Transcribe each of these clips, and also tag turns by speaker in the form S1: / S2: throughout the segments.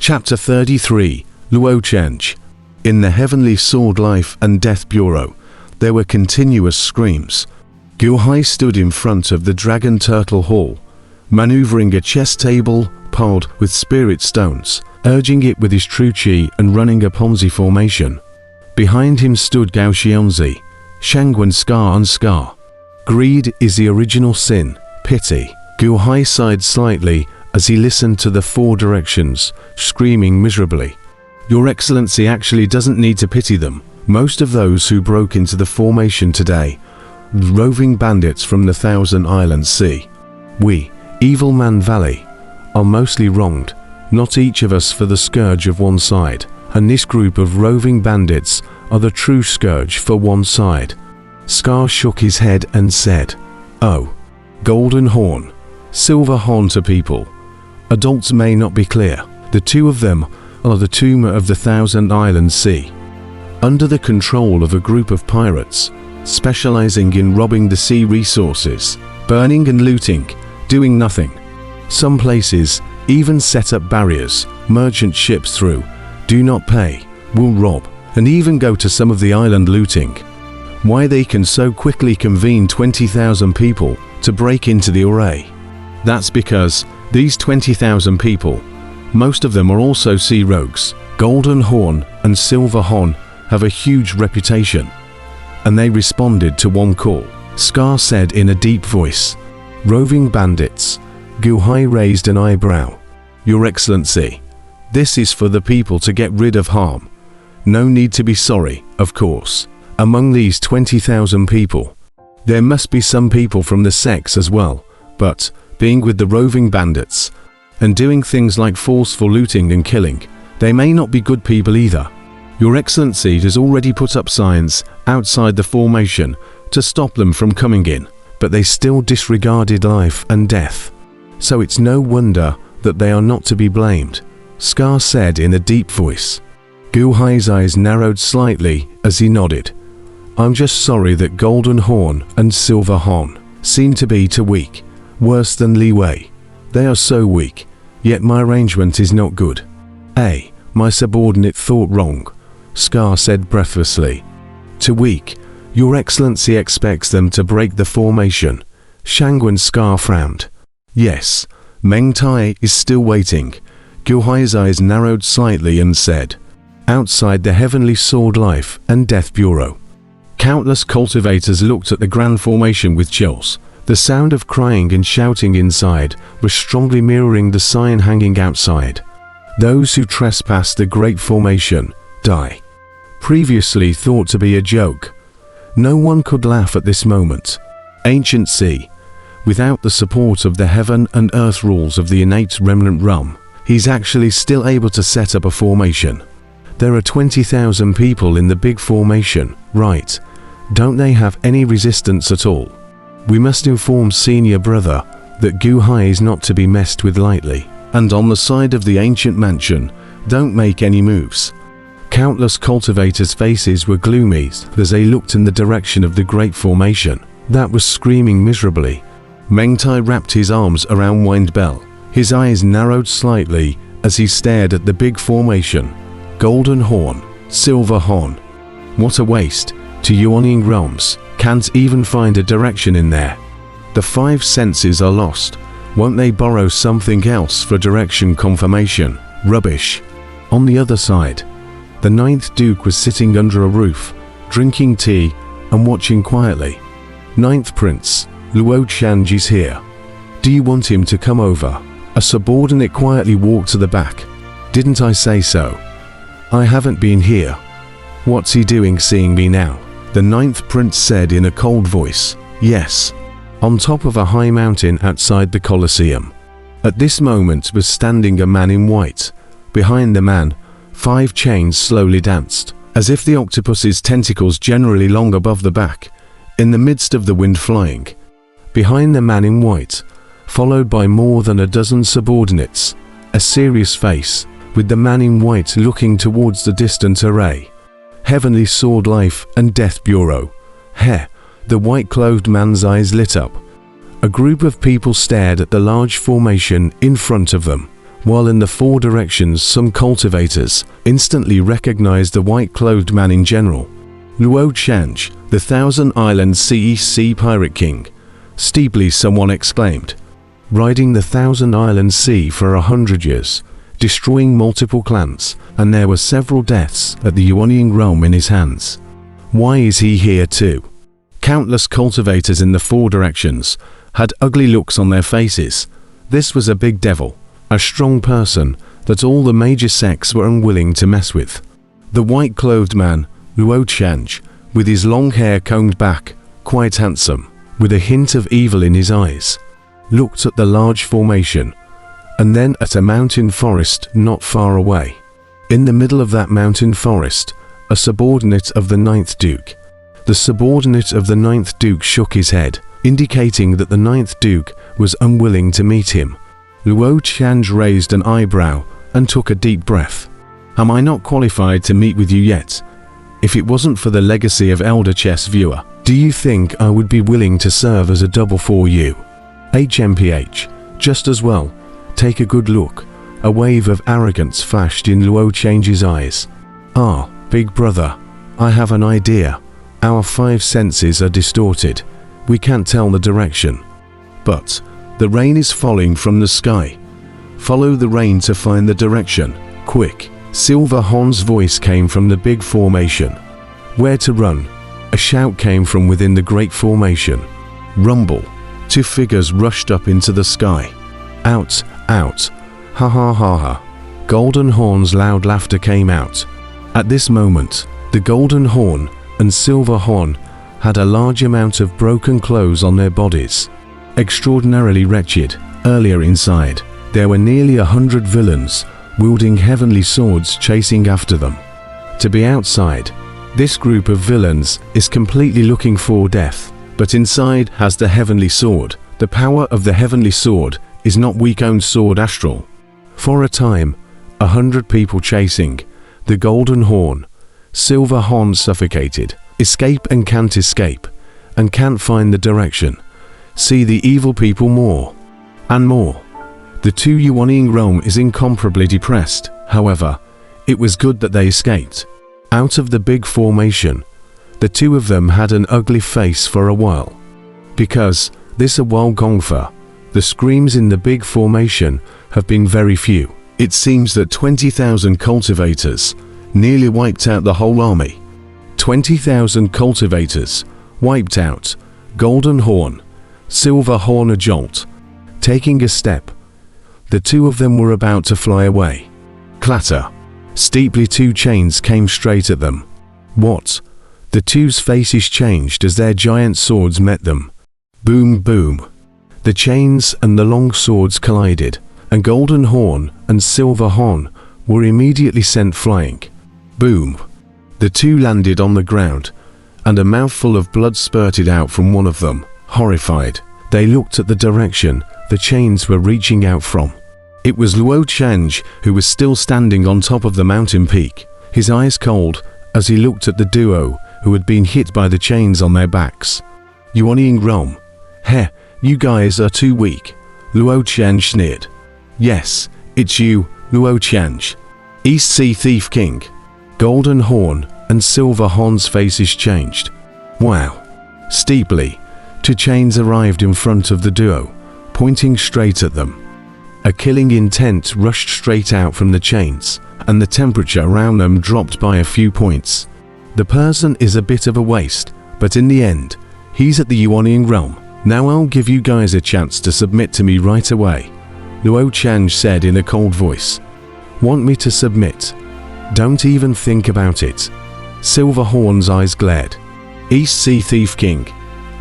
S1: Chapter 33, Tiange. In the Heavenly Sword Life and Death Bureau, there were continuous screams. Guhai stood in front of the Dragon Turtle Hall, maneuvering a chess table piled with spirit stones, urging it with his true chi and running a Ponzi formation. Behind him stood Gao Xianzi, Shangwen Scar and Scar. Greed is the original sin, pity. Guhai sighed slightly as he listened to the four directions, screaming miserably. Your Excellency actually doesn't need to pity them. Most of those who broke into the formation today, roving bandits from the Thousand Islands Sea. We, Evil Man Valley, are mostly wronged, not each of us for the scourge of one side, and this group of roving bandits are the true scourge for one side. Scar shook his head and said, "Oh, Golden Horn, Silver Horn to people. Adults may not be clear. The two of them are the tomb of the Thousand Islands Sea, under the control of a group of pirates, specializing in robbing the sea resources, burning and looting, doing nothing. Some places even set up barriers, merchant ships through, do not pay, will rob, and even go to some of the island looting. Why they can so quickly convene 20,000 people to break into the array? That's because these 20,000 people, most of them are also sea rogues. Golden Horn and Silver Horn have a huge reputation, and they responded to one call." Scar said in a deep voice. "Roving bandits." Guhai raised an eyebrow. "Your Excellency, this is for the people to get rid of harm. No need to be sorry, of course. Among these 20,000 people, there must be some people from the sects as well, but being with the roving bandits and doing things like forceful looting and killing, they may not be good people either. Your Excellency has already put up signs outside the formation to stop them from coming in, but they still disregarded life and death. So it's no wonder that they are not to be blamed," Scar said in a deep voice. Guhai's eyes narrowed slightly as he nodded. "I'm just sorry that Golden Horn and Silver Horn seem to be too weak. Worse than Li Wei. They are so weak, yet my arrangement is not good." My subordinate thought wrong," Scar said breathlessly. "Too weak. Your Excellency expects them to break the formation." Shangwen Scar frowned. "Yes, Meng Tai is still waiting." Guhai's eyes narrowed slightly and said, "Outside the Heavenly Sword Life and Death Bureau." Countless cultivators looked at the grand formation with chills. The sound of crying and shouting inside was strongly mirroring the sign hanging outside. "Those who trespass the great formation, die." Previously thought to be a joke. No one could laugh at this moment. Ancient Sea, without the support of the heaven and earth rules of the innate remnant realm, he's actually still able to set up a formation. There are 20,000 people in the big formation, right? Don't they have any resistance at all? We must inform Senior Brother that Guhai is not to be messed with lightly. And on the side of the ancient mansion, don't make any moves. Countless cultivators' faces were gloomy as they looked in the direction of the great formation that was screaming miserably. Meng Tai wrapped his arms around Wind Bell. His eyes narrowed slightly as he stared at the big formation. Golden Horn, Silver Horn. What a waste. To Yuaning realms, can't even find a direction in there. The five senses are lost. Won't they borrow something else for direction confirmation? Rubbish. On the other side, the 9th Duke was sitting under a roof, drinking tea and watching quietly. 9th Prince, Tiange is here. Do you want him to come over? A subordinate quietly walked to the back. Didn't I say so? I haven't been here. What's he doing seeing me now? The 9th Prince said in a cold voice. Yes. On top of a high mountain outside the Colosseum, at this moment was standing a man in white. Behind the man, 5 chains slowly danced, as if the octopus's tentacles generally long above the back, in the midst of the wind flying. Behind the man in white, followed by more than a dozen subordinates, a serious face, with the man in white looking towards the distant array. Heavenly Sword Life and Death Bureau. The white-clothed man's eyes lit up. A group of people stared at the large formation in front of them. while in the four directions some cultivators instantly recognized the white-clothed man in general. Luo Tiange, the Thousand Islands Sea Pirate King. Steeply someone exclaimed. Riding the Thousand Islands Sea for 100 years, destroying multiple clans, and there were several deaths at the Yuanying realm in his hands. Why is he here too? Countless cultivators in the four directions had ugly looks on their faces. This was a big devil, a strong person that all the major sects were unwilling to mess with. The white-clothed man, Luo Tiange, with his long hair combed back, quite handsome, with a hint of evil in his eyes, looked at the large formation, and then at a mountain forest not far away. In the middle of that mountain forest, a subordinate of the 9th Duke. The subordinate of the 9th Duke shook his head, indicating that the 9th Duke was unwilling to meet him. Luo Tiange raised an eyebrow and took a deep breath. Am I not qualified to meet with you yet? If it wasn't for the legacy of Elder Chess Viewer, do you think I would be willing to serve as a double for you? HMPH, just as well. Take a good look. A wave of arrogance flashed in Luo Tiange's eyes. Ah, big brother, I have an idea. Our 5 senses are distorted. We can't tell the direction. But the rain is falling from the sky. Follow the rain to find the direction. Quick. Silver Horn's voice came from the big formation. Where to run? A shout came from within the great formation. Rumble. 2 figures rushed up into the sky. Out, out. Ha ha ha ha. Golden Horn's loud laughter came out. At this moment, the Golden Horn and Silver Horn had a large amount of broken clothes on their bodies. Extraordinarily wretched. Earlier inside, there were nearly 100 villains wielding heavenly swords chasing after them. To be outside, this group of villains is completely looking for death, but inside has the heavenly sword. The power of the heavenly sword is not weak-owned sword astral. For a time, 100 people chasing, the Golden Horn, Silver Horn suffocated, escape and can't escape, and can't find the direction. See the evil people more and more. The 2 Yuanying realm is incomparably depressed. However, it was good that they escaped. Out of the big formation, the 2 of them had an ugly face for a while. Because this a while gongfa, the screams in the big formation have been very few. It seems that 20,000 cultivators nearly wiped out the whole army. 20,000 cultivators wiped out. Golden Horn, Silver Horn a jolt. Taking a step, the 2 of them were about to fly away. Clatter. Steeply 2 chains came straight at them. What? The 2's faces changed as their giant swords met them. Boom boom. The chains and the long swords collided, and Golden Horn and Silver Horn were immediately sent flying. Boom. The 2 landed on the ground, and a mouthful of blood spurted out from one of them. Horrified, they looked at the direction the chains were reaching out from. It was Luo Tiange who was still standing on top of the mountain peak, his eyes cold as he looked at the duo who had been hit by the chains on their backs. Yuanying realm. Heh, you guys are too weak. Luo Tiange sneered. Yes, it's you, Luo Tiange. East Sea Thief King. Golden Horn and Silver Horn's faces changed. Wow. Steeply, 2 chains arrived in front of the duo, pointing straight at them. A killing intent rushed straight out from the chains, and the temperature around them dropped by a few points. The person is a bit of a waste, but in the end, he's at the Yuanying realm. Now I'll give you guys a chance to submit to me right away. Luo Tiange said in a cold voice. Want me to submit? Don't even think about it. Silver Horn's eyes glared. East Sea Thief King.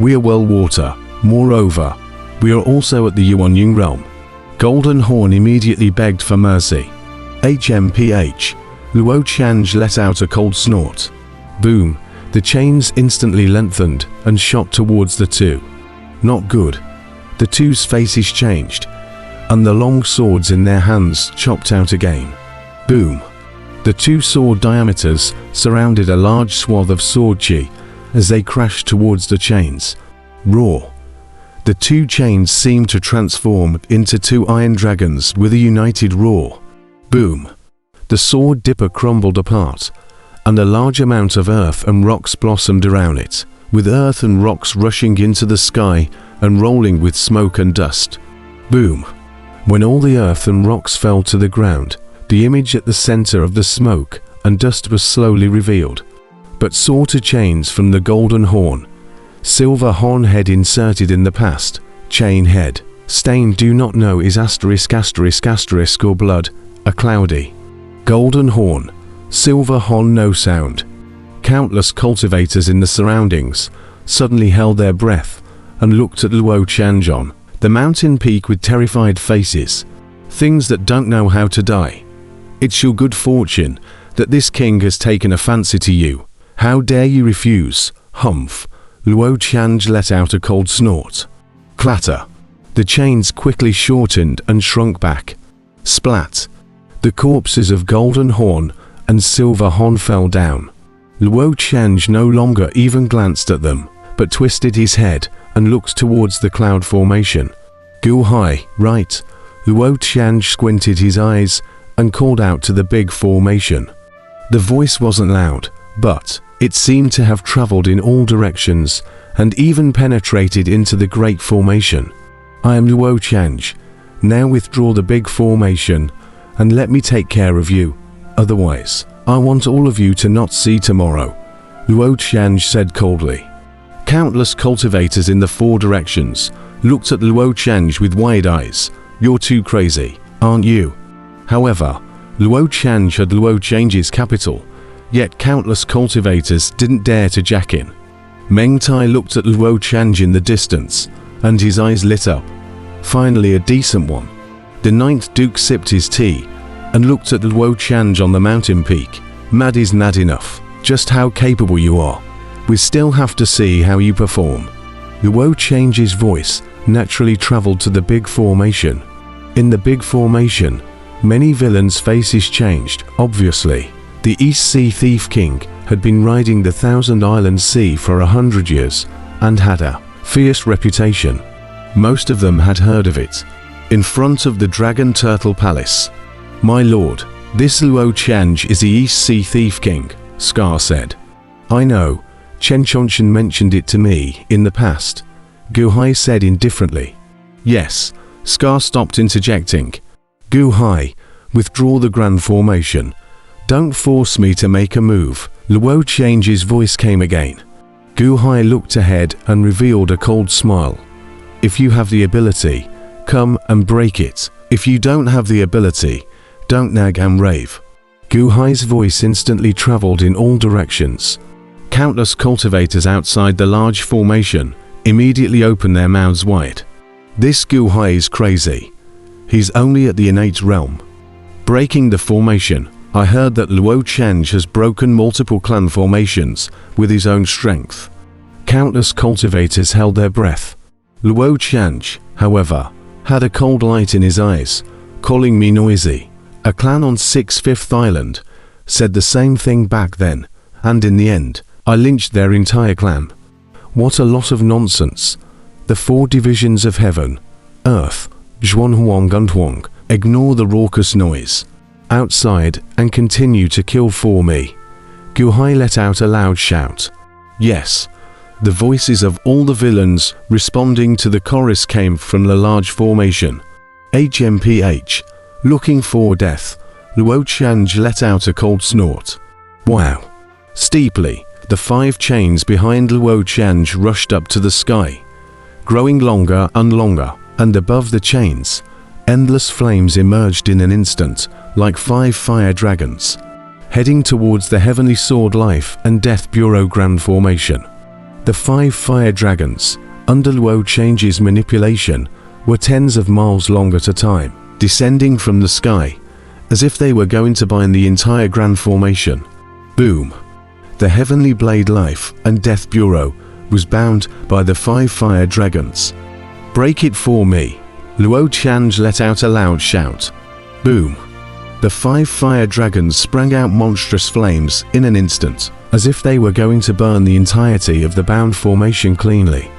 S1: We are well water. Moreover, we are also at the Yuanying realm. Golden Horn immediately begged for mercy. HMPH. Luo Tiange let out a cold snort. Boom. The chains instantly lengthened and shot towards the 2. Not good. The 2's faces changed, and the long swords in their hands chopped out again. Boom. The 2 sword diameters surrounded a large swath of sword chi as they crashed towards the chains. Roar. The two chains seemed to transform into two iron dragons with a united roar. Boom! The sword dipper crumbled apart, and a large amount of earth and rocks blossomed around it, with earth and rocks rushing into the sky and rolling with smoke and dust. Boom! When all the earth and rocks fell to the ground, the image at the center of the smoke and dust was slowly revealed, but saw two chains from the golden horn. Silver horn head inserted in the past, chain head. Stain do not know is asterisk asterisk asterisk or blood, a cloudy. Golden horn, silver horn no sound. Countless cultivators in the surroundings suddenly held their breath and looked at Luo Tiange, the mountain peak with terrified faces. Things that don't know how to die. It's your good fortune that this king has taken a fancy to you. How dare you refuse? Humph! Luo Tiange let out a cold snort. Clatter! The chains quickly shortened and shrunk back. Splat! The corpses of Golden Horn and Silver Horn fell down. Luo Tiange no longer even glanced at them, but twisted his head and looked towards the cloud formation. Gu Hai, right. Luo Tiange squinted his eyes and called out to the big formation. The voice wasn't loud, but it seemed to have traveled in all directions and even penetrated into the great formation. I am Luo Tiange. Now withdraw the big formation and let me take care of you. Otherwise, I want all of you to not see tomorrow, Luo Tiange said coldly. Countless cultivators in the four directions looked at Luo Tiange with wide eyes. You're too crazy, aren't you? However, Luo Tiange had Luo Tiange's capital, yet countless cultivators didn't dare to jack in. Meng Tai looked at Luo Tiange in the distance, and his eyes lit up. Finally a decent one. The ninth Duke sipped his tea and looked at Luo Tiange on the mountain peak. Mad is not enough. Just how capable you are. We still have to see how you perform. Luo Tiange's voice naturally traveled to the big formation. In the big formation, many villains' faces changed, obviously. The East Sea Thief King had been riding the Thousand Island Sea for 100 years and had a fierce reputation. Most of them had heard of it. In front of the Dragon Turtle Palace. My lord, this Luo Tiange is the East Sea Thief King, Scar said. I know, Chen Chongchen mentioned it to me in the past, Gu Hai said indifferently. Yes, Scar stopped interjecting. Gu Hai, withdraw the grand formation. Don't force me to make a move. Luo Tiange's voice came again. Gu Hai looked ahead and revealed a cold smile. If you have the ability, come and break it. If you don't have the ability, don't nag and rave. Gu Hai's voice instantly traveled in all directions. Countless cultivators outside the large formation immediately opened their mouths wide. This Gu Hai is crazy. He's only at the innate realm. Breaking the formation, I heard that Luo Tiange has broken multiple clan formations with his own strength. Countless cultivators held their breath. Luo Tiange, however, had a cold light in his eyes, calling me noisy. A clan on 6th Island said the same thing back then, and in the end, I lynched their entire clan. What a lot of nonsense. The four divisions of heaven, earth, Zhuanhuang and Huang, ignore the raucous noise outside and continue to kill for me. Gu Hai let out a loud shout. Yes, the voices of all the villains responding to the chorus came from the large formation. HMPH, looking for death. Luo Tiange let out a cold snort. Wow. Steeply, the 5 chains behind Luo Tiange rushed up to the sky, growing longer and longer, and above the chains, endless flames emerged in an instant, like 5 fire dragons, heading towards the Heavenly Sword Life and Death Bureau Grand Formation. The 5 fire dragons, under Luo Tiange's manipulation, were tens of miles long at a time, descending from the sky, as if they were going to bind the entire Grand Formation. Boom! The Heavenly Blade Life and Death Bureau was bound by the 5 fire dragons. Break it for me! Luo Tiange let out a loud shout. Boom! The 5 fire dragons sprang out monstrous flames in an instant, as if they were going to burn the entirety of the bound formation cleanly.